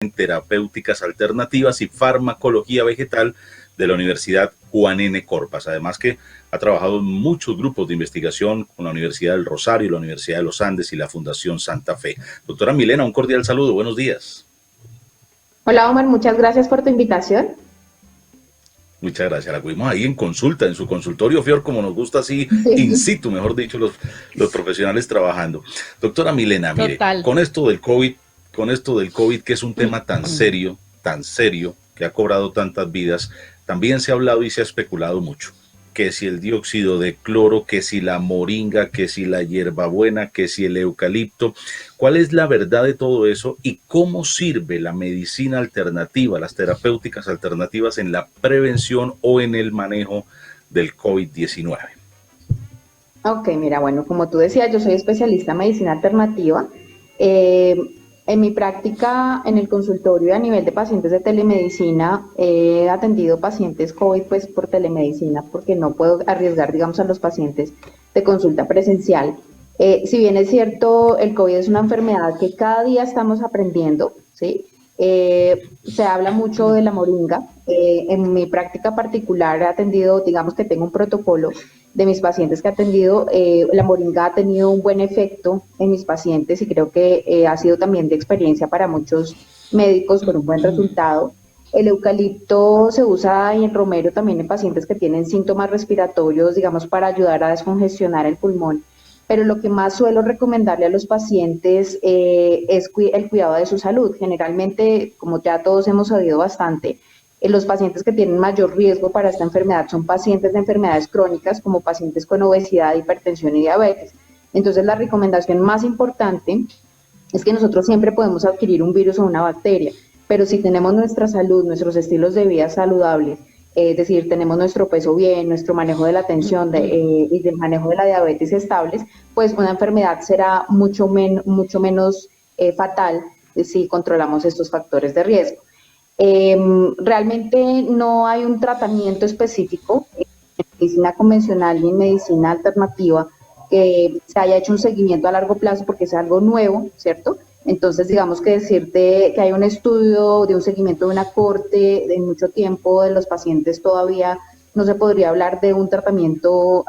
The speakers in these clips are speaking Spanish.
en terapéuticas alternativas y farmacología vegetal de la Universidad Juan N. Corpas. Además que ha trabajado en muchos grupos de investigación con la Universidad del Rosario, la Universidad de los Andes y la Fundación Santa Fe. Doctora Milena, un cordial saludo. Buenos días. Hola Omar, muchas gracias por tu invitación. Muchas gracias. La tuvimos ahí en consulta, en su consultorio, Fior, como nos gusta así, in Sí. situ, mejor dicho, los profesionales trabajando. Doctora Milena, mire, Total. con esto del COVID, que es un tema tan serio, que ha cobrado tantas vidas, también se ha hablado y se ha especulado mucho. Que si el dióxido de cloro, que si la moringa, que si la hierbabuena, que si el eucalipto. ¿Cuál es la verdad de todo eso y cómo sirve la medicina alternativa, las terapéuticas alternativas en la prevención o en el manejo del COVID-19? Ok, mira, bueno, como tú decías, yo soy especialista en medicina alternativa. Eh, en mi práctica en el consultorio a nivel de pacientes de telemedicina, he atendido pacientes COVID pues por telemedicina porque no puedo arriesgar, digamos, a los pacientes de consulta presencial. Si bien es cierto, el COVID es una enfermedad que cada día estamos aprendiendo, ¿sí? Se habla mucho de la moringa. En mi práctica particular he atendido, digamos que tengo un protocolo de mis pacientes que he atendido. La moringa ha tenido un buen efecto en mis pacientes y creo que ha sido también de experiencia para muchos médicos con un buen resultado. El eucalipto se usa y el romero también en pacientes que tienen síntomas respiratorios, digamos, para ayudar a descongestionar el pulmón. Pero lo que más suelo recomendarle a los pacientes es el cuidado de su salud. Generalmente, como ya todos hemos sabido bastante, los pacientes que tienen mayor riesgo para esta enfermedad son pacientes de enfermedades crónicas, como pacientes con obesidad, hipertensión y diabetes. Entonces, la recomendación más importante es que nosotros siempre podemos adquirir un virus o una bacteria, pero si tenemos nuestra salud, nuestros estilos de vida saludables, es decir, tenemos nuestro peso bien, nuestro manejo de la tensión y del manejo de la diabetes estables, pues una enfermedad será mucho menos fatal si controlamos estos factores de riesgo. Realmente no hay un tratamiento específico en medicina convencional y en medicina alternativa que se haya hecho un seguimiento a largo plazo porque es algo nuevo, ¿cierto? Entonces, digamos que decirte que hay un estudio de un seguimiento de una corte de mucho tiempo de los pacientes todavía no se podría hablar de un tratamiento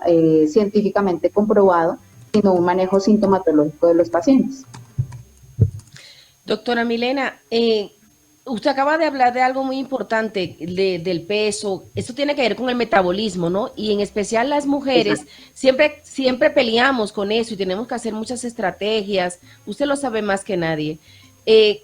científicamente comprobado, sino un manejo sintomatológico de los pacientes. Doctora Milena, usted acaba de hablar de algo muy importante, del peso. Esto tiene que ver con el metabolismo, ¿no? Y en especial las mujeres, Exacto. siempre peleamos con eso y tenemos que hacer muchas estrategias. Usted lo sabe más que nadie. Eh,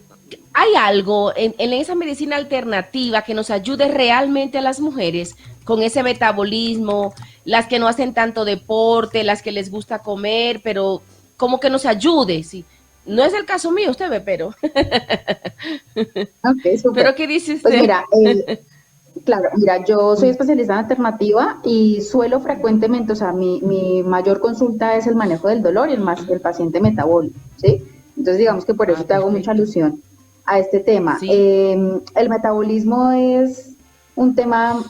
¿Hay algo en esa medicina alternativa que nos ayude realmente a las mujeres con ese metabolismo, las que no hacen tanto deporte, las que les gusta comer, pero como que nos ayude? Sí. No es el caso mío, usted ve, pero... Ok, súper. ¿Pero qué dice Pues usted? mira, claro, mira, yo soy especialista en alternativa y suelo frecuentemente, o sea, mi mayor consulta es el manejo del dolor y el paciente metabólico, ¿sí? Entonces, digamos que por eso Ah, te hago mucha perfecto. alusión a este tema. Sí. El metabolismo es un tema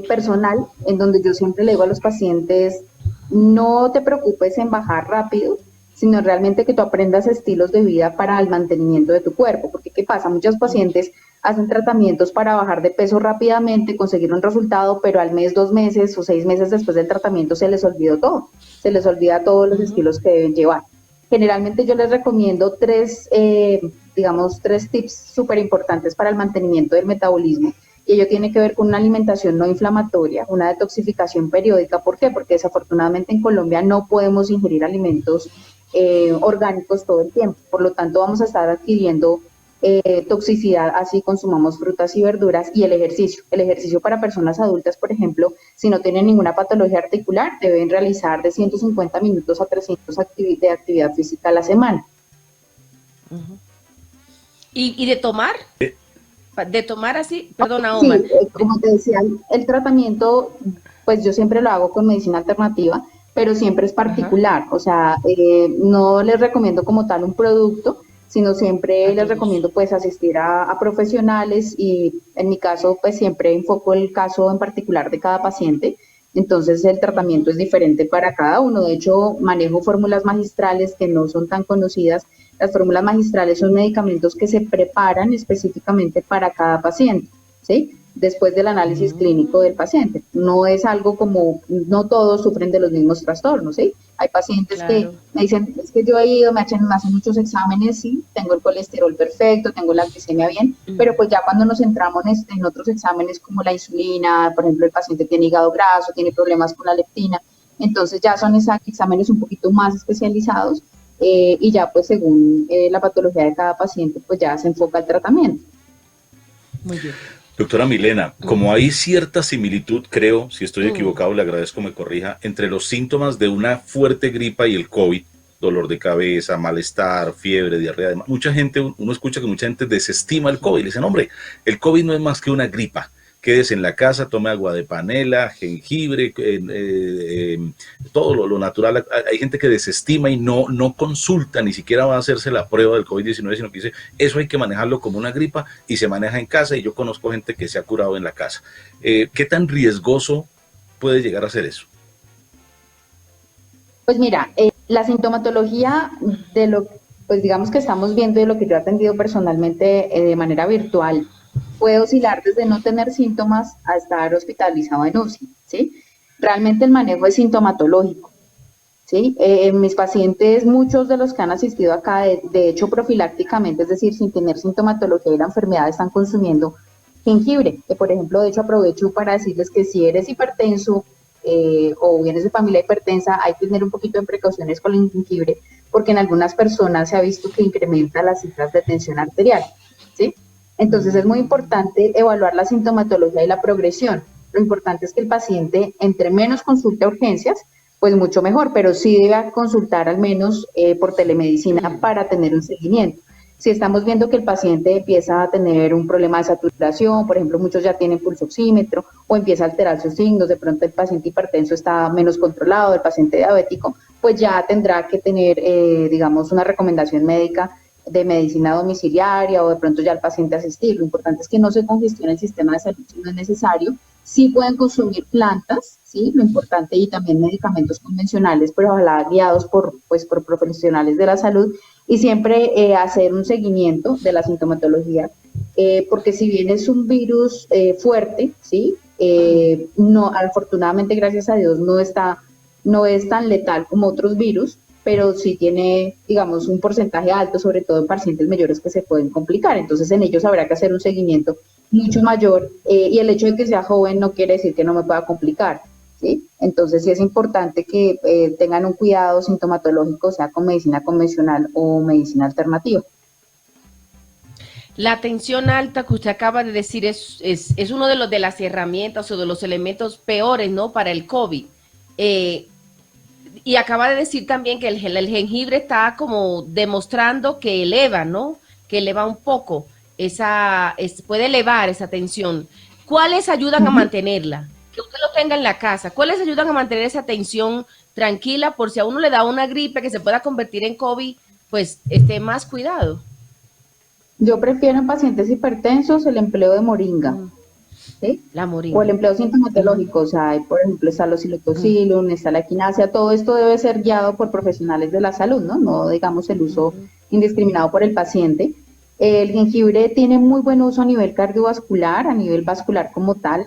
personal en donde yo siempre le digo a los pacientes, no te preocupes en bajar rápido, sino realmente que tú aprendas estilos de vida para el mantenimiento de tu cuerpo, porque ¿qué pasa? Muchos pacientes hacen tratamientos para bajar de peso rápidamente, conseguir un resultado, pero al mes, 2 meses o 6 meses después del tratamiento se les olvidó todo, se les olvida todos los Ujú. estilos que deben llevar. Generalmente yo les recomiendo digamos, tres tips súper importantes para el mantenimiento del metabolismo. Y ello tiene que ver con una alimentación no inflamatoria, una detoxificación periódica. ¿Por qué? Porque desafortunadamente en Colombia no podemos ingerir alimentos orgánicos todo el tiempo. Por lo tanto, vamos a estar adquiriendo toxicidad así consumamos frutas y verduras y el ejercicio. El ejercicio para personas adultas, por ejemplo, si no tienen ninguna patología articular, deben realizar de 150 minutos a 300 de actividad física a la semana. ¿Y de tomar? De tomar así, perdona, Omar. Sí, como te decía, el tratamiento, pues yo siempre lo hago con medicina alternativa, pero siempre es Ajá, particular. O sea, no les recomiendo como tal un producto, sino siempre a les todos. recomiendo pues asistir a profesionales y en mi caso pues siempre enfoco el caso en particular de cada paciente. Entonces el tratamiento Ujú. es diferente para cada uno. De hecho, manejo fórmulas magistrales que no son tan conocidas, Las fórmulas magistrales son medicamentos que se preparan específicamente para cada paciente, ¿sí? Después del análisis clínico del paciente. No es algo como, no todos sufren de los mismos trastornos, ¿sí? Hay pacientes que Claro. me dicen, es que yo he ido, me hacen muchos exámenes, sí, tengo el colesterol perfecto, tengo la glicemia bien, pero pues ya cuando nos centramos en otros exámenes como la insulina, por ejemplo, el paciente tiene hígado graso, tiene problemas con la leptina, entonces ya son exámenes un poquito más especializados y ya pues según la patología de cada paciente, pues ya se enfoca el tratamiento. Muy bien. Doctora Milena, como hay cierta similitud, creo, si estoy Mm. equivocado, le agradezco me corrija, entre los síntomas de una fuerte gripa y el COVID, dolor de cabeza, malestar, fiebre, diarrea, mucha gente, uno escucha que mucha gente desestima el COVID, le dicen, hombre, el COVID no es más que una gripa, quédese en la casa, tome agua de panela, jengibre, todo lo natural. Hay gente que desestima y no consulta, ni siquiera va a hacerse la prueba del COVID-19, sino que dice, eso hay que manejarlo como una gripa y se maneja en casa, y yo conozco gente que se ha curado en la casa. ¿Qué tan riesgoso puede llegar a ser eso? Pues mira, la sintomatología de lo, pues digamos que estamos viendo de lo que yo he atendido personalmente de manera virtual, puede oscilar desde no tener síntomas a estar hospitalizado en UCI, ¿sí? Realmente el manejo es sintomatológico, ¿sí? Mis pacientes, muchos de los que han asistido acá, de hecho profilácticamente, es decir, sin tener sintomatología de la enfermedad, están consumiendo jengibre, que por ejemplo, de hecho aprovecho para decirles que si eres hipertenso o vienes de familia hipertensa, hay que tener un poquito de precauciones con el jengibre, porque en algunas personas se ha visto que incrementa las cifras de tensión arterial, ¿sí? Entonces es muy importante evaluar la sintomatología y la progresión. Lo importante es que el paciente, entre menos consulte a urgencias, pues mucho mejor, pero sí debe consultar al menos por telemedicina para tener un seguimiento. Si estamos viendo que el paciente empieza a tener un problema de saturación, por ejemplo, muchos ya tienen pulsoxímetro o empieza a alterar sus signos, de pronto el paciente hipertenso está menos controlado, el paciente diabético, pues ya tendrá que tener, digamos, una recomendación médica de medicina domiciliaria o de pronto ya el paciente asistir. Lo importante es que no se congestione el sistema de salud si no es necesario. Sí pueden consumir plantas, ¿sí? Lo importante, y también medicamentos convencionales, pero ojalá guiados por profesionales de la salud, y siempre hacer un seguimiento de la sintomatología, porque si bien es un virus fuerte, ¿sí? No, afortunadamente, gracias a Dios, no es tan letal como otros virus, pero sí tiene, digamos, un porcentaje alto, sobre todo en pacientes mayores que se pueden complicar. Entonces, en ellos habrá que hacer un seguimiento mucho mayor, y el hecho de que sea joven no quiere decir que no me pueda complicar, ¿sí? Entonces, sí es importante que tengan un cuidado sintomatológico, sea con medicina convencional o medicina alternativa. La tensión alta que usted acaba de decir es uno de los de las herramientas o de los elementos peores, ¿no? Para el COVID. Eh, y acaba de decir también que el jengibre está como demostrando que eleva, ¿no? Que eleva un poco puede elevar esa tensión. ¿Cuáles ayudan a mantenerla? Que usted lo tenga en la casa. ¿Cuáles ayudan a mantener esa tensión tranquila por si a uno le da una gripe que se pueda convertir en COVID, pues esté más cuidado? Yo prefiero en pacientes hipertensos el empleo de moringa, Mm, ¿sí? la O el moringa. empleo sintomatológico, o sea, hay, por ejemplo, está los Mm, xilotocilum, está la equinacia, todo esto debe ser guiado por profesionales de la salud, ¿no? No, digamos, el uso indiscriminado por el paciente. El jengibre tiene muy buen uso a nivel cardiovascular, a nivel vascular como tal,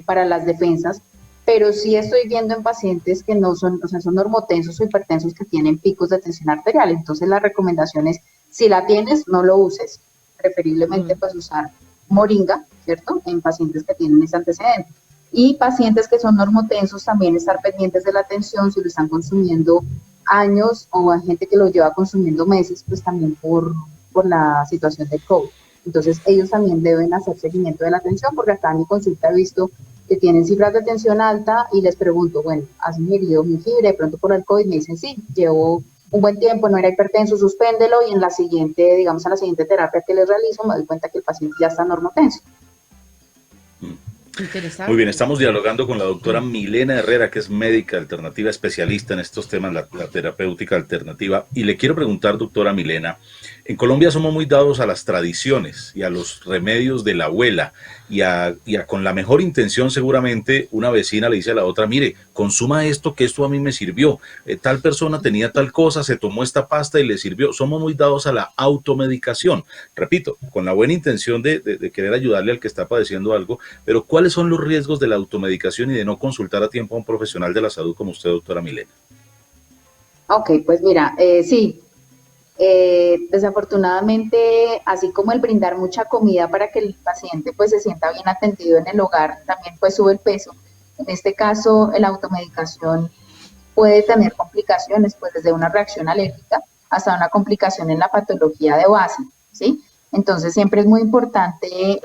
para las defensas, pero sí estoy viendo en pacientes que no son, o sea, son normotensos o hipertensos que tienen picos de tensión arterial. Entonces, la recomendación es, si la tienes, no lo uses. Preferiblemente, mm. pues, usar moringa, ¿cierto? En pacientes que tienen ese antecedente. Y pacientes que son normotensos, también estar pendientes de la tensión, si lo están consumiendo años, o hay gente que lo lleva consumiendo meses, pues también por la situación de COVID. Entonces, ellos también deben hacer seguimiento de la tensión, porque acá en mi consulta he visto que tienen cifras de tensión alta y les pregunto, bueno, ¿has ingerido jengibre de pronto por el COVID? Me dicen, sí, llevo un buen tiempo, no era hipertenso, suspéndelo, y en la siguiente, digamos, en la siguiente terapia que les realizo, me doy cuenta que el paciente ya está normotenso. Interesante. Muy bien, estamos dialogando con la doctora Milena Herrera, que es médica alternativa, especialista en estos temas, la terapéutica alternativa. Y le quiero preguntar, doctora Milena, en Colombia somos muy dados a las tradiciones y a los remedios de la abuela con la mejor intención seguramente una vecina le dice a la otra, mire, consuma esto que esto a mí me sirvió. Tal persona tenía tal cosa, se tomó esta pasta y le sirvió. Somos muy dados a la automedicación. Repito, con la buena intención de querer ayudarle al que está padeciendo algo, pero ¿cuáles son los riesgos de la automedicación y de no consultar a tiempo a un profesional de la salud como usted, doctora Milena? Ok, pues mira, sí, desafortunadamente, así como el brindar mucha comida para que el paciente pues se sienta bien atendido en el hogar, también pues sube el peso. En este caso, la automedicación puede tener complicaciones, pues desde una reacción alérgica hasta una complicación en la patología de base, ¿sí? Entonces siempre es muy importante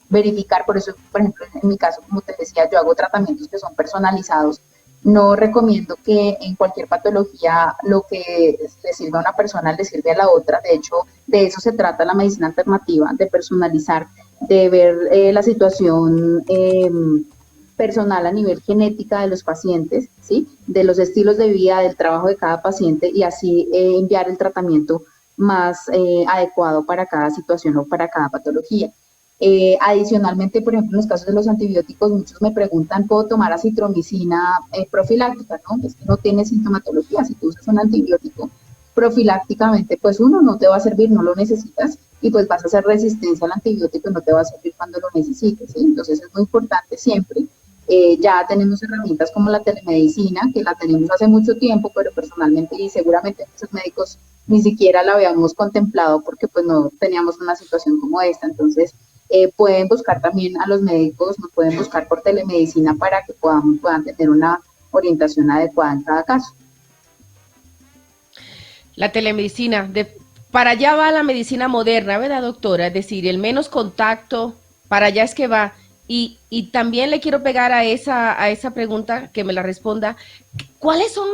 verificar, por eso, por ejemplo, en mi caso, como te decía, yo hago tratamientos que son personalizados. No recomiendo que en cualquier patología lo que le sirve a una persona le sirve a la otra. De hecho, de eso se trata la medicina alternativa, de personalizar, de ver la situación personal a nivel genética de los pacientes, ¿sí? De los estilos de vida, del trabajo de cada paciente y así enviar el tratamiento más adecuado para cada situación o para cada patología. Adicionalmente, por ejemplo, en los casos de los antibióticos, muchos me preguntan, ¿puedo tomar acitromicina profiláctica? ¿No? Es que no tiene sintomatología. Si tú usas un antibiótico profilácticamente, pues uno, no te va a servir, no lo necesitas, y pues vas a hacer resistencia al antibiótico y no te va a servir cuando lo necesites, ¿sí? Entonces es muy importante siempre. Ya tenemos herramientas como la telemedicina, que la tenemos hace mucho tiempo, pero personalmente y seguramente muchos médicos ni siquiera la habíamos contemplado porque pues no teníamos una situación como esta. Entonces, pueden buscar también a los médicos, nos pueden buscar por telemedicina para que puedan tener una orientación adecuada en cada caso. La telemedicina, para allá va la medicina moderna, ¿verdad, doctora? Es decir, el menos contacto, para allá es que va. Y también le quiero pegar a esa pregunta, que me la responda, ¿cuáles son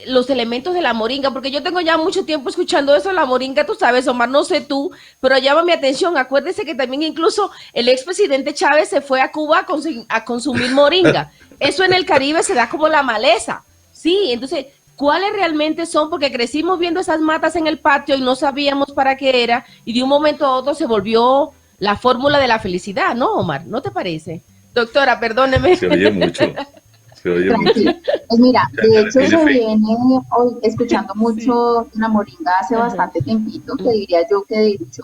los elementos de la moringa? Porque yo tengo ya mucho tiempo escuchando eso de la moringa, tú sabes, Omar, no sé tú, pero llama mi atención. Acuérdese que también incluso el expresidente Chávez se fue a Cuba a consumir moringa. Eso en el Caribe se da como la maleza, ¿sí? Entonces, ¿cuáles realmente son? Porque crecimos viendo esas matas en el patio y no sabíamos para qué era, y de un momento a otro se volvió la fórmula de la felicidad, ¿no, Omar? ¿No te parece? Doctora, perdóneme. Se oye mucho, se oye Tranquilo. mucho. Pues mira, de hecho Tiene se fe. viene hoy escuchando mucho la moringa hace bastante tiempito, que diría yo que de hecho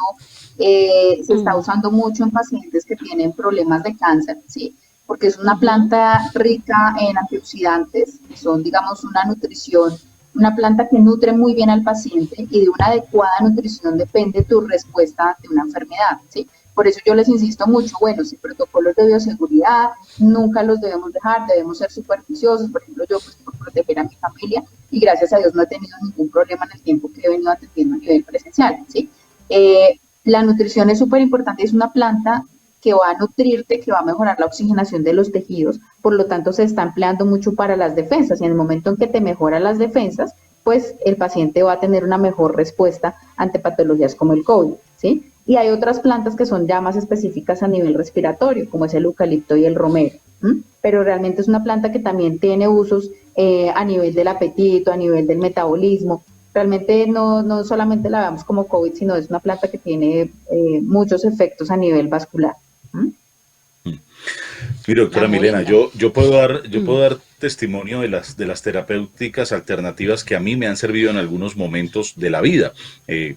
se está usando mucho en pacientes que tienen problemas de cáncer, ¿sí? Porque es una planta rica en antioxidantes, que son, digamos, una nutrición, una planta que nutre muy bien al paciente y de una adecuada nutrición depende tu respuesta ante una enfermedad, ¿sí? Por eso yo les insisto mucho, bueno, si protocolos de bioseguridad, nunca los debemos dejar, debemos ser superficiosos, por ejemplo, yo pues por proteger a mi familia y gracias a Dios no he tenido ningún problema en el tiempo que he venido atendiendo a nivel presencial, ¿sí? La nutrición es súper importante, es una planta que va a nutrirte, que va a mejorar la oxigenación de los tejidos, por lo tanto se está empleando mucho para las defensas y en el momento en que te mejoran las defensas, pues el paciente va a tener una mejor respuesta ante patologías como el COVID, ¿sí? Y hay otras plantas que son ya más específicas a nivel respiratorio, como es el eucalipto y el romero, ¿m? Pero realmente es una planta que también tiene usos a nivel del apetito, a nivel del metabolismo. Realmente no solamente la veamos como COVID, sino es una planta que tiene muchos efectos a nivel vascular. ¿M? Mire, La doctora Milena, moringa. yo puedo dar testimonio de las terapéuticas alternativas que a mí me han servido en algunos momentos de la vida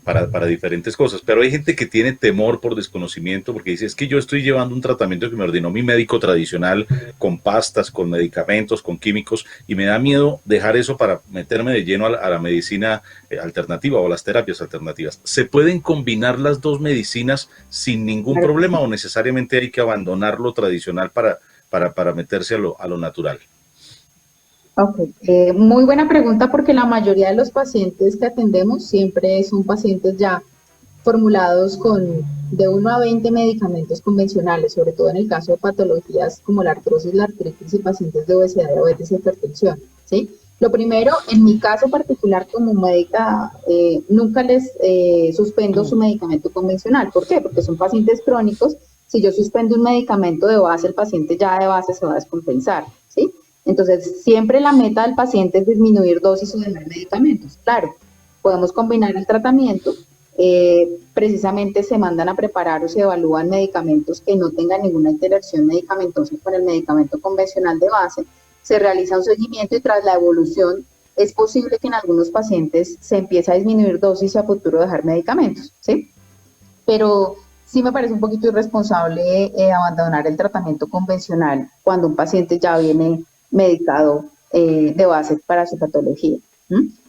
para diferentes cosas, pero hay gente que tiene temor por desconocimiento porque dice, es que yo estoy llevando un tratamiento que me ordenó mi médico tradicional con pastas, con medicamentos, con químicos y me da miedo dejar eso para meterme de lleno a la medicina alternativa o a las terapias alternativas. ¿Se pueden combinar las dos medicinas sin ningún Claro que problema sí. o necesariamente hay que abandonar lo tradicional para meterse a lo natural? Ok, muy buena pregunta porque la mayoría de los pacientes que atendemos siempre son pacientes ya formulados con de 1 a 20 medicamentos convencionales, sobre todo en el caso de patologías como la artrosis, la artritis y pacientes de obesidad, diabetes y hipertensión, ¿sí? Lo primero, en mi caso particular como médica, nunca les suspendo su medicamento convencional. ¿Por qué? Porque son pacientes crónicos Si yo suspendo un medicamento de base, el paciente ya de base se va a descompensar, ¿sí? Entonces, siempre la meta del paciente es disminuir dosis o dejar medicamentos. Claro, podemos combinar el tratamiento, precisamente se mandan a preparar o se evalúan medicamentos que no tengan ninguna interacción medicamentosa con el medicamento convencional de base, se realiza un seguimiento y tras la evolución es posible que en algunos pacientes se empiece a disminuir dosis y a futuro dejar medicamentos, ¿sí? Pero sí me parece un poquito irresponsable abandonar el tratamiento convencional cuando un paciente ya viene medicado de base para su patología.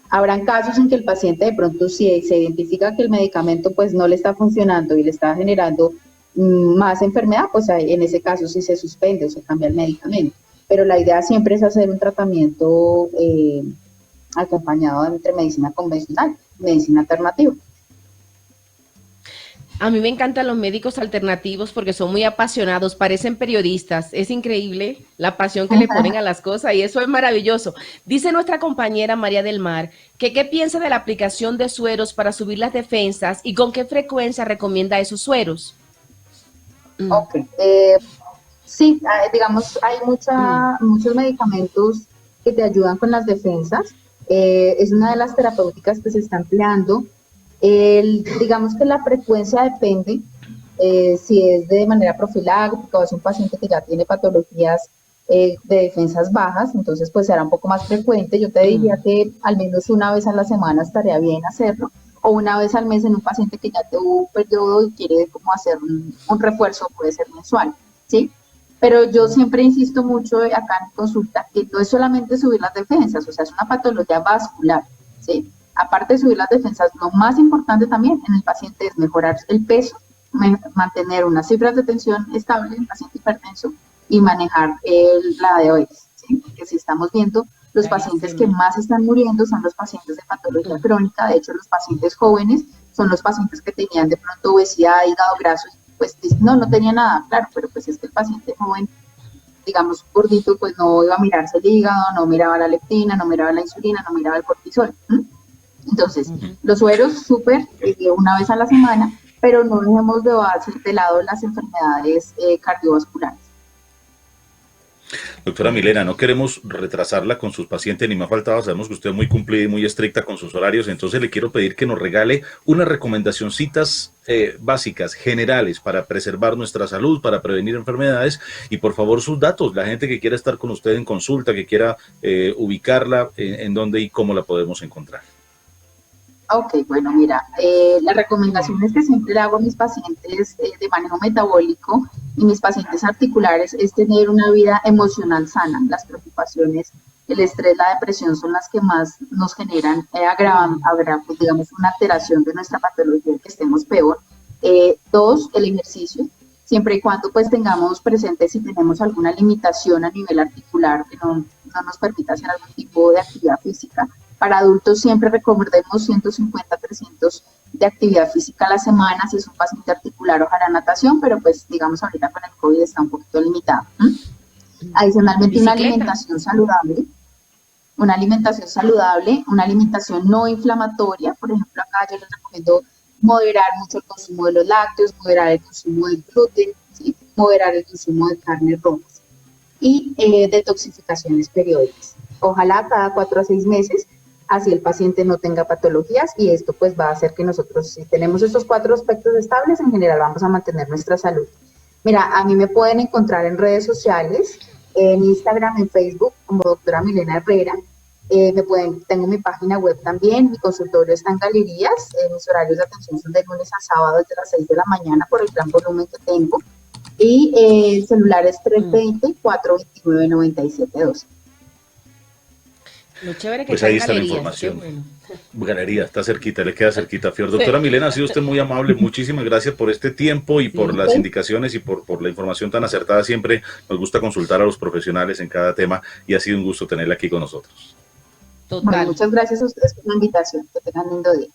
Habrán casos en que el paciente de pronto si se identifica que el medicamento pues no le está funcionando y le está generando más enfermedad, pues en ese caso sí se suspende o se cambia el medicamento. Pero la idea siempre es hacer un tratamiento acompañado entre medicina convencional y medicina alternativa. A mí me encantan los médicos alternativos porque son muy apasionados, parecen periodistas. Es increíble la pasión que le ponen a las cosas y eso es maravilloso. Dice nuestra compañera María del Mar que qué piensa de la aplicación de sueros para subir las defensas y con qué frecuencia recomienda esos sueros. Ok, sí, digamos, hay muchos medicamentos que te ayudan con las defensas. Es una de las terapéuticas que se está empleando. Digamos que la frecuencia depende si es de manera profiláctica o es un paciente que ya tiene patologías de defensas bajas, entonces pues será un poco más frecuente. Yo te diría que al menos una vez a la semana estaría bien hacerlo, o una vez al mes en un paciente que ya tuvo un periodo y quiere como hacer un refuerzo, puede ser mensual, ¿sí? Pero yo siempre insisto mucho acá en consulta que no es solamente subir las defensas, o sea, es una patología vascular, ¿sí? Aparte de subir las defensas, lo más importante también en el paciente es mejorar el peso, mantener unas cifras de tensión estable en el paciente hipertenso y manejar la diabetes, ¿sí? Porque si estamos viendo, los pacientes que más están muriendo son los pacientes de patología crónica. De hecho, los pacientes jóvenes son los pacientes que tenían de pronto obesidad, hígado graso, pues no tenía nada, claro, pero pues es que el paciente joven, digamos, gordito, pues no iba a mirarse el hígado, no miraba la leptina, no miraba la insulina, no miraba el cortisol. Entonces, los sueros súper una vez a la semana, pero no dejemos de lado las enfermedades cardiovasculares. Doctora Milena, no queremos retrasarla con sus pacientes ni más faltaba, sabemos que usted es muy cumplida y muy estricta con sus horarios, entonces le quiero pedir que nos regale unas recomendacioncitas básicas, generales, para preservar nuestra salud, para prevenir enfermedades y por favor sus datos, la gente que quiera estar con usted en consulta, que quiera ubicarla, en dónde y cómo la podemos encontrar. Ok, bueno, mira, las recomendaciones que siempre le hago a mis pacientes de manejo metabólico y mis pacientes articulares es tener una vida emocional sana. Las preocupaciones, el estrés, la depresión son las que más nos generan, digamos, una alteración de nuestra patología, que estemos peor. Dos, el ejercicio, siempre y cuando pues tengamos presente si tenemos alguna limitación a nivel articular que no nos permita hacer algún tipo de actividad física. Para adultos siempre recomendemos 150 300 de actividad física a la semana. Si es un paciente articular, ojalá natación, pero pues digamos ahorita con el COVID está un poquito limitado. Adicionalmente una alimentación saludable, una alimentación no inflamatoria. Por ejemplo, acá yo les recomiendo moderar mucho el consumo de los lácteos, moderar el consumo del gluten, ¿sí? Moderar el consumo de carnes rojas y detoxificaciones periódicas. Ojalá cada 4 a 6 meses, así el paciente no tenga patologías y esto pues va a hacer que nosotros, si tenemos estos 4 aspectos estables, en general vamos a mantener nuestra salud. Mira, a mí me pueden encontrar en redes sociales, en Instagram, en Facebook, como doctora Milena Herrera. Tengo mi página web también, mi consultorio está en Galerías, mis horarios de atención son de lunes a sábado desde las 6 de la mañana por el gran volumen que tengo. Y el celular es 320-429-9712. Lo chévere que pues ahí está la información. Bueno. Galería, está cerquita, le queda cerquita, Fior. Doctora Milena, ha sido usted muy amable, muchísimas gracias por este tiempo y por las indicaciones y por la información tan acertada. Siempre nos gusta consultar a los profesionales en cada tema y ha sido un gusto tenerla aquí con nosotros. Total. Bueno, muchas gracias a ustedes por la invitación, que tengan un lindo día.